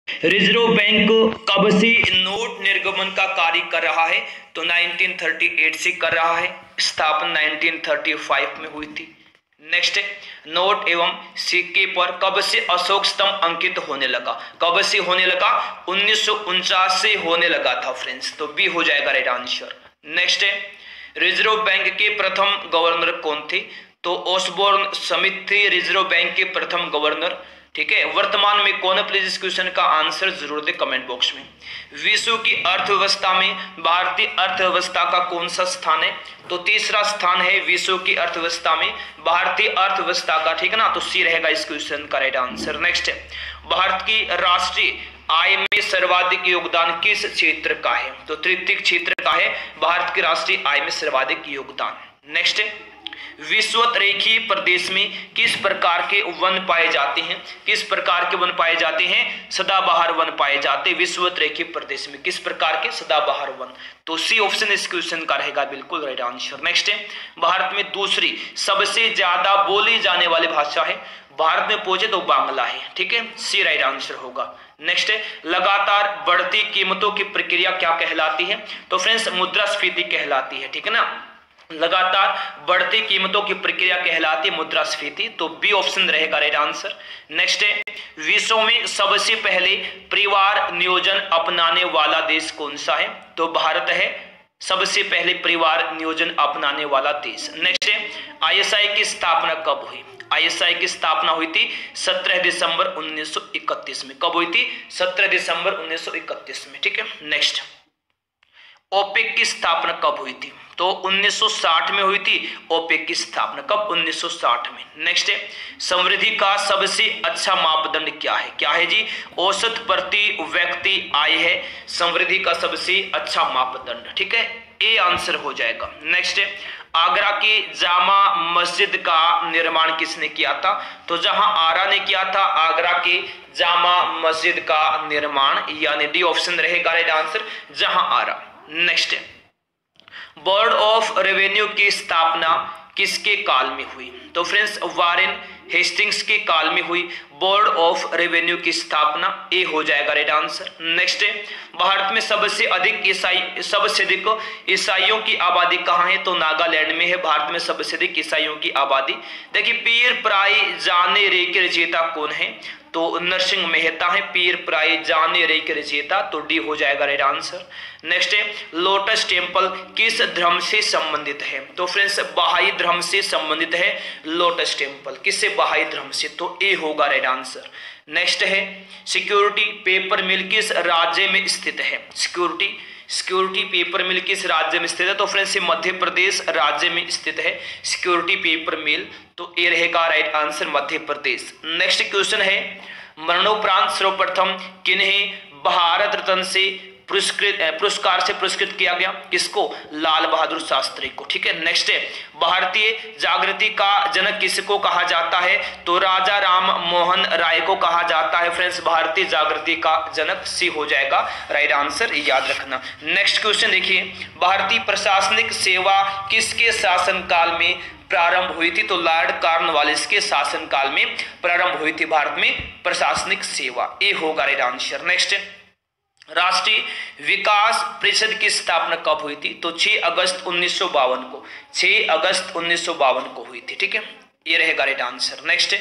Reserve bank कब से note निर्गमन का कार्य कर रहा है? तो 1938 से कर रहा है। स्थापना 1935 में हुई थी। नेक्स्ट, नोट एवं सिक्के पर कब से अशोक स्तंभ अंकित होने लगा? कब से होने लगा? 1949 से होने लगा था फ्रेंड्स। तो बी हो जाएगा राइट आंसर। नेक्स्ट है, रिजर्व बैंक के प्रथम गवर्नर कौन थे? तो ओसबोर्न स्मिथ थे रिजर्व बैंक के प्रथम गवर्नर। ठीक है, वर्तमान में कौन है? प्लीज इस क्वेश्चन का आंसर जरूर दे कमेंट बॉक्स में। विश्व की अर्थव्यवस्था में भारतीय अर्थव्यवस्था का कौन सा स्थान है? तो तीसरा स्थान है विश्व की अर्थव्यवस्था में भारतीय अर्थव्यवस्था का। ठीक है ना, तो सी रहेगा इस क्वेश्चन का राइट आंसर। नेक्स्ट है, भारत की राष्ट्रीय आय में सर्वाधिक योगदान किस क्षेत्र का है? तो तृतीय क्षेत्र का है भारत की राष्ट्रीय आय में सर्वाधिक योगदान। नेक्स्ट है, विषुवत रेखीय प्रदेश में किस प्रकार के वन पाए जाते हैं? किस प्रकार के वन पाए जाते हैं? सदाबहार वन पाए जाते हैं विषुवत रेखीय प्रदेश में। किस प्रकार के? सदाबहार वन। तो सी ऑप्शन इस क्वेश्चन का रहेगा बिल्कुल राइट आंसर। नेक्स्ट है, भारत में दूसरी सबसे ज्यादा बोली जाने वाली भाषा है? भारत में पूछे तो बांग्ला है। ठीक है, सी राइट आंसर होगा। नेक्स्ट है, लगातार बढ़ती कीमतों की प्रक्रिया क्या कहलाती है? तो फ्रेंड्स मुद्रास्फीति कहलाती है। ठीक है ना, लगातार बढ़ती कीमतों की प्रक्रिया कहलाती है मुद्रास्फीति। तो बी ऑप्शन रहेगा राइट आंसर। नेक्स्ट है, विश्व में सबसे पहले परिवार नियोजन अपनाने वाला देश कौन सा है? तो भारत है सबसे पहले परिवार नियोजन अपनाने वाला देश। नेक्स्ट है, आईएसआई की स्थापना कब हुई? आईएसआई की स्थापना हुई थी 17 दिसंबर 1931 में। कब हुई थी? 17 दिसंबर 1931 में। ठीक है, नेक्स्ट, ओपेक की स्थापना कब हुई थी? तो 1960 में हुई थी ओपेक की स्थापना। कब? 1960 में। नेक्स्ट है, समृद्धि का सबसे अच्छा मापदंड क्या है? क्या है जी? औसत प्रति व्यक्ति आय है समृद्धि का सबसे अच्छा मापदंड। ठीक है, ए आंसर हो जाएगा। नेक्स्ट है, आगरा की जामा मस्जिद का निर्माण किसने किया था? तो जहां आरा ने किया था आगरा के जामा मस्जिद का निर्माण, यानी डी ऑप्शन रहेगा राइट आंसर, जहां आरा। नेक्स्ट है, बोर्ड ऑफ रेवेन्यू की स्थापना किसके काल में हुई? तो फ्रेंड्स वारेन हेस्टिंग्स के काल में हुई बोर्ड ऑफ रेवेन्यू की स्थापना। ए हो जाएगा राइट आंसर। नेक्स्ट है, भारत में सबसे अधिक ईसाइयों की आबादी कहाँ है? तो नागालैंड में है भारत में सबसे अधिक ईसाइयों की आबादी। देखिए, पीर प्राय जाने रे के रचयिता कौन है? तो नरसिंह मेहता है पीर प्राय जाने रे के रचयिता। तो डी हो जाएगा राइट आंसर। नेक्स्ट है, लोटस टेम्पल किस धर्म से संबंधित है? तो फ्रेंड्स बहाई धर्म से संबंधित है लोटस टेम्पल। किससे? बहाई धर्म से। तो ए होगा राइट आंसर। नेक्स्ट है, सिक्योरिटी पेपर मिल किस राज्य में स्थित है? सिक्योरिटी पेपर मिल किस राज्य में स्थित है? तो फ्रेंड्स मध्य प्रदेश राज्य में स्थित है सिक्योरिटी पेपर मिल। तो ए रहेगा right answer, Madhya Pradesh. Next question है, मरणोपरांत सर्वप्रथम किन्हें भारत रत्न से पुरस्कार से पुरस्कृत किया गया? किसको? लाल बहादुर शास्त्री को। ठीक है, नेक्स्ट है, भारतीय जागृति का जनक किसको कहा जाता है? तो राजा राम मोहन राय को कहा जाता है फ्रेंड्स भारतीय जागृति का जनक। सी हो जाएगा राइट आंसर, याद रखना। नेक्स्ट क्वेश्चन देखिए, भारतीय प्रशासनिक सेवा किसके शासनकाल में प्रारंभ हुई थी? तो लॉर्ड कॉर्नवालिस के शासनकाल में प्रारंभ हुई थी भारत में प्रशासनिक सेवा। ए होगा राइट आंसर। नेक्स्ट, राष्ट्रीय विकास परिषद की स्थापना कब हुई थी? तो 6 अगस्त 1952 को। 6 अगस्त 1952 को हुई थी। ठीक है, ये रहेगा राइट आंसर। नेक्स्ट,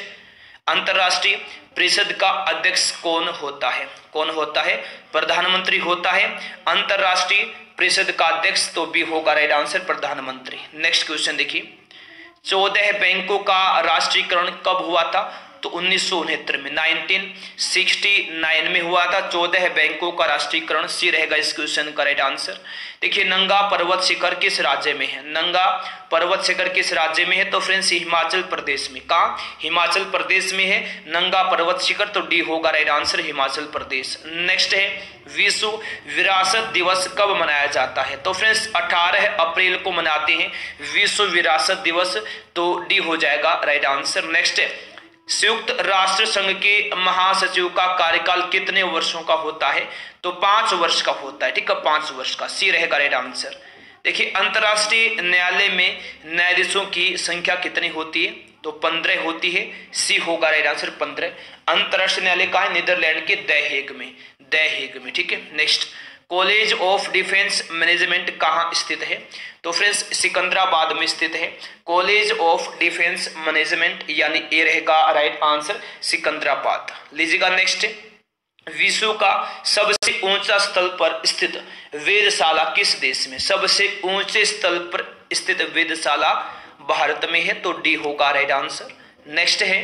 अंतरराष्ट्रीय परिषद का अध्यक्ष कौन होता है? कौन होता है? प्रधानमंत्री होता है अंतरराष्ट्रीय परिषद का अध्यक्ष। तो भी होगा राइट आंसर, प्रधानमंत्री। नेक्स्ट क्वेश्चन देखिए, 14 बैंकों का राष्ट्रीयकरण कब हुआ था? तो 1969 में, 1969 में हुआ था 14 बैंकों का राष्ट्रीयकरण। सी रहेगा इस क्वेश्चन का राइट आंसर। देखिए, नंगा पर्वत शिखर किस राज्य में है? नंगा पर्वत शिखर किस राज्य में है? तो फ्रेंड्स हिमाचल प्रदेश में। कहाँ? हिमाचल प्रदेश में है नंगा पर्वत शिखर। तो डी होगा right answer, Himachal Pradesh. Next है, विश्व विरासत दिवस कब मनाया जाता है? तो फ्रेंड्स 18 अप्रैल को मनाते हैं विश्व विरासत दिवस। तो डी हो जाएगा राइट आंसर। नेक्स्ट है, संयुक्त राष्ट्र संघ के महासचिव का कार्यकाल कितने वर्षों का होता है? तो 5 वर्ष का होता है। ठीक है, 5 वर्ष का। सी रहेगा राइट आंसर। देखिए, अंतरराष्ट्रीय न्यायालय में न्यायाधीशों की संख्या कितनी होती है? तो 15 होती है, सी होगा राइट आंसर 15। अंतरराष्ट्रीय न्यायालय कहाँ है? नीदरलैंड के द हेग में, ठीक है। Next, college of defence management कहाँ स्थित है? तो फ्रेंड्स सिकंदराबाद में स्थित है कॉलेज ऑफ डिफेंस मैनेजमेंट, यानी ए रहेगा राइट आंसर सिकंदराबाद। लीजिएगा नेक्स्ट, विश्व का सबसे ऊंचा स्थल पर स्थित वेधशाला किस देश में? सबसे ऊंचे स्थल पर स्थित वेधशाला भारत में है, तो डी होगा राइट आंसर। नेक्स्ट है,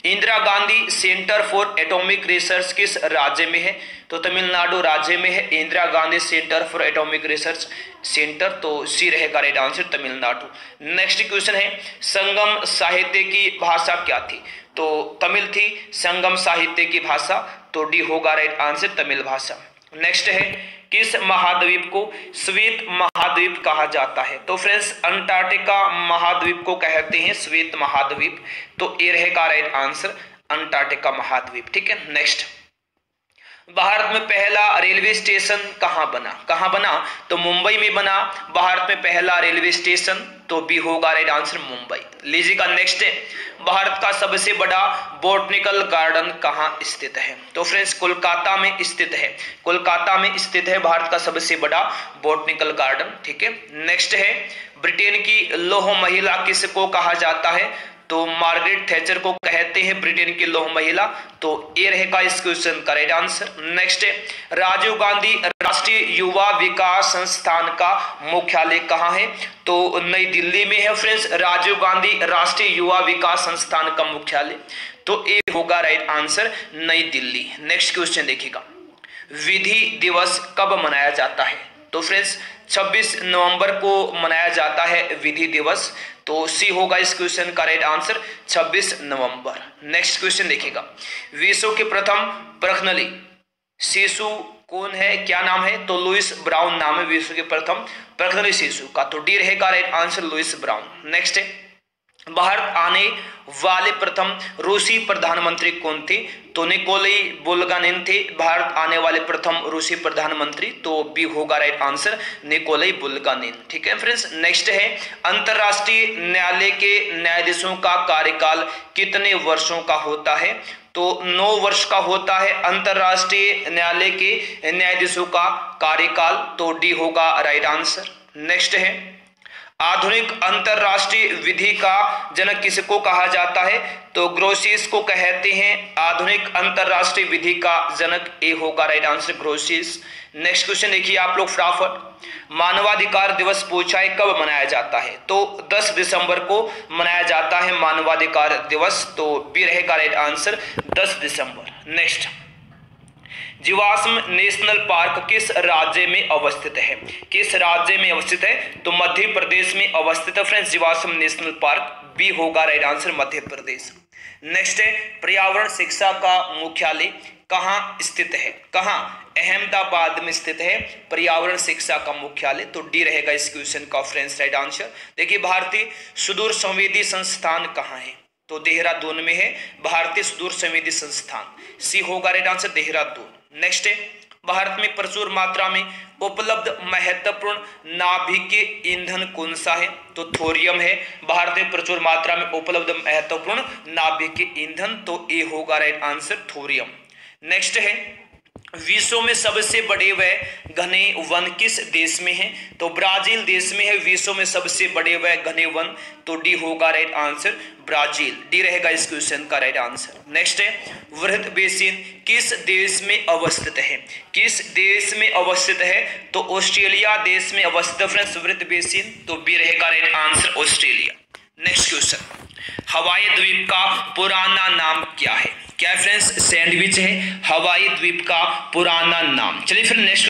Indira Gandhi centre for atomic research किस राज्य में है? तो तमिलनाडु राज्य में है Indira Gandhi centre for atomic research centre, तो सी रहेगा right answer Tamil Nadu. Next question है, संगम साहित्य की भाषा क्या थी? तो तमिल थी संगम साहित्य की भाषा, तो डी होगा राइट आंसर तमिल भाषा। नेक्स्ट है, किस महाद्वीप को श्वेत महाद्वीप कहा जाता है? तो फ्रेंड्स अंटार्कटिका महाद्वीप को कहते हैं श्वेत महाद्वीप, तो ए रहेगा राइट आंसर अंटार्कटिका महाद्वीप, ठीक है। नेक्स्ट, भारत में पहला रेलवे स्टेशन कहाँ बना? तो मुंबई में बना भारत में पहला रेलवे स्टेशन, तो बी होगा राइट आंसर मुंबई। लीजिएगा नेक्स्ट है, भारत का सबसे बड़ा बोटनिकल गार्डन कहाँ स्थित है? तो फ्रेंड्स कोलकाता में स्थित है भारत का सबसे बड़ा बोटनिकल गार्डन, ठीक है। नेक्स्ट है, ब्रिटेन की लौह महिला किसको कहा जाता है? तो मार्गरेट थैचर को कहते हैं ब्रिटेन की लौह महिला, तो ए रहेगा इस क्वेश्चन का राइट आंसर। नेक्स्ट है, राजीव गांधी राष्ट्रीय युवा विकास संस्थान का मुख्यालय कहाँ है? तो नई दिल्ली में है फ्रेंड्स राजीव गांधी राष्ट्रीय युवा विकास संस्थान का मुख्यालय, तो ए होगा राइट आंसर नई दिल्ली। नेक्स्ट क्वेश्चन देखिएगा, विधि दिवस कब मनाया जाता है? तो फ्रेंड्स 26 नवंबर को मनाया जाता है विधि दिवस, तो सी होगा इस क्वेश्चन का राइट आंसर 26 नवंबर। नेक्स्ट क्वेश्चन देखिएगा, विश्व के प्रथम प्रश्नली शिशु कौन है, क्या नाम है? तो लुइस ब्राउन नाम है विश्व के प्रथम प्रश्नली शिशु का, तो डी रहेगा right answer Louis Brown. Next है, भारत आने वाले प्रथम रूसी प्रधानमंत्री कौन थे? तो निकोलाई बुल्गानिन थे भारत आने वाले प्रथम रूसी प्रधानमंत्री, तो बी होगा राइट आंसर निकोलाई बुल्गानिन, ठीक है फ्रेंड्स। नेक्स्ट है, अंतरराष्ट्रीय न्यायालय के न्यायाधीशों का कार्यकाल कितने वर्षों का होता है? तो 9 वर्ष का होता है अंतरराष्ट्रीय न्यायालय के न्यायाधीशों का कार्यकाल, तो डी होगा राइट आंसर। नेक्स्ट है, आधुनिक अंतरराष्ट्रीय विधि का जनक किसको कहा जाता है? तो ग्रोसियस को कहते हैं आधुनिक अंतरराष्ट्रीय विधि का जनक, ए होगा राइट आंसर ग्रोसियस। नेक्स्ट क्वेश्चन देखिए आप लोग फटाफट, मानवाधिकार दिवस पूछा है कब मनाया जाता है? तो 10 दिसंबर को मनाया जाता है मानवाधिकार दिवस, तो बी रहेगा राइट आंसर 10 दिसंबर। नेक्स्ट, जीवाश्म नेशनल पार्क किस राज्य में अवस्थित है? किस राज्य में अवस्थित है? तो मध्य प्रदेश में अवस्थित है फ्रेंड्स जीवाश्म नेशनल पार्क, बी होगा right answer Madhya Pradesh. Next है, पर्यावरण शिक्षा का मुख्यालय कहाँ स्थित है? कहाँ? अहमदाबाद में स्थित है पर्यावरण शिक्षा का मुख्यालय, तो डी रहेगा इस क्वेश्चन का फ्रेंड्स राइट आंसर। देखिए भारतीय सुदूर संवेदी संस्थान कहाँ है? तो देहरादून में है भारतीय सुदूर संवेदी संस्थान, सी होगा राइट आंसर देहरादून। नेक्स्ट है, भारत में प्रचुर मात्रा में उपलब्ध महत्वपूर्ण नाभिकीय ईंधन कौन सा है? तो थोरियम है भारत में प्रचुर मात्रा में उपलब्ध महत्वपूर्ण नाभिकीय ईंधन, तो ए होगा राइट आंसर थोरियम। नेक्स्ट है, विश्व में सबसे बड़े व घने वन किस देश में है? तो ब्राजील देश में है विश्व में सबसे बड़े व घने वन, तो डी होगा राइट आंसर ब्राजील, डी रहेगा इस क्वेश्चन का राइट आंसर। नेक्स्ट है, वृहद बेसिन किस देश में अवस्थित है? किस देश में अवस्थित है? तो ऑस्ट्रेलिया देश में अवस्थित फ्रेंड्स वृहद बेसिन, तो बी रहेगा right answer Australia. Next question, हवाई द्वीप का पुराना नाम क्या है? क्या फ्रेंड्स? सैंडविच है हवाई द्वीप का पुराना नाम। चलिए फिर नेक्स्ट